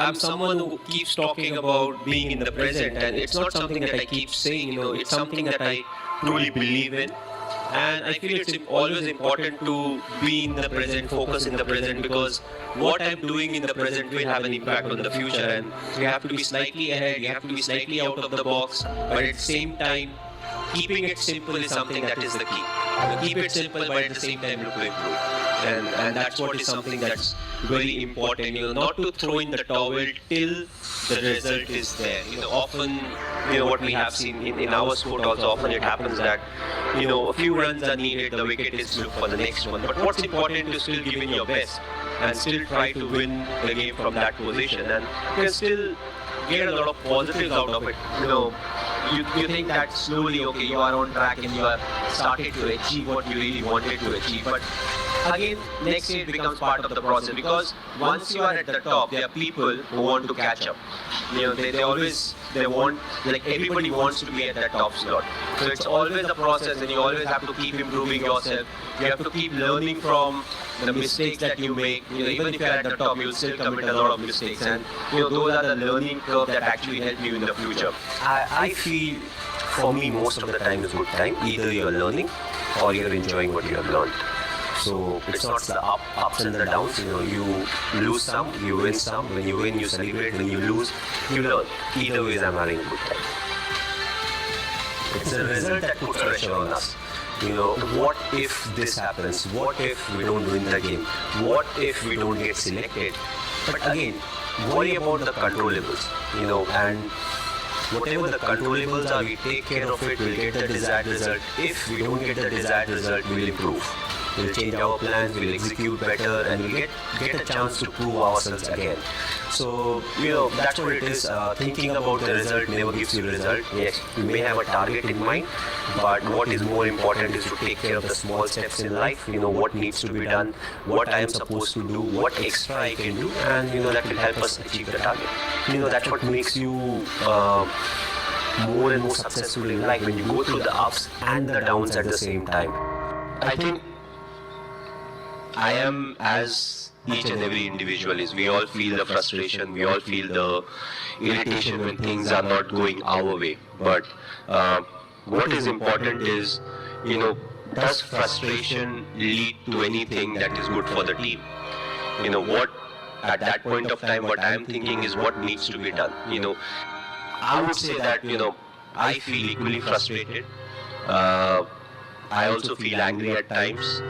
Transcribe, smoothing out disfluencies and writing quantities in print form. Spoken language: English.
I'm someone who keeps talking about being in the present, and it's not something that I keep saying. It's something that I truly believe in. And I feel it's always important to be in the present, focus in the present, because what I'm doing in the present will have an impact on the future. And you have to be slightly ahead, you have to be slightly out of the box, but at the same time, keeping it simple is something that is the key. Keep it simple, but at the same time, look to improve. And that's what is something that's very important. Not to throw in the towel till the result is there. Often, what we have seen in our sport also, often it happens that, a few runs are needed, the wicket is looked for the next one. But what's important is still give in your best and still try to win the game from that position. And you can still get a lot of positives out of it. You think that slowly, okay, you are on track and you are started to achieve what you really wanted to achieve. But again, next stage becomes part of the process, because once you are at the top, there are people who want to catch up. They want, like, everybody wants to be at that top slot. So it's always a process, and you always have to keep improving yourself. You have to keep learning from the mistakes that you make. Even if you're at the top, you'll still commit a lot of mistakes, and those are the learning curve that actually help you in the future. I feel, for me, most of the time is good time. Either you're learning or you're enjoying what you have learned. So it's not the ups and the downs. You lose some, you win some. When you win, you celebrate. When you lose, you learn. Either way, I'm having a good time. It's the result that puts pressure on us. What if this happens? What if we don't win the game? What if we don't get selected? But again, worry about the controllables. And whatever the controllables are, we take care of it. We'll get the desired result. If we don't get the desired result, we'll improve. We'll change our plans, we'll execute better, and we'll get a chance to prove ourselves again. So, that's what it is. Thinking about the result never gives you result. Yes, you may have a target in mind, but what is more important is to take care of the small steps in life. What needs to be done, what I am supposed to do, what extra I can do, and that will help us achieve the target. That's what makes you more and more successful in life, when you go through the ups and the downs at the same time. I think I am as each and every individual is. We all feel the frustration, we all feel the irritation when things are not going our way. But what is important is, does frustration lead to anything that is good for the team? At that point of time, what I am thinking is what needs to be done. I would say that, I feel equally frustrated. I also feel angry at times.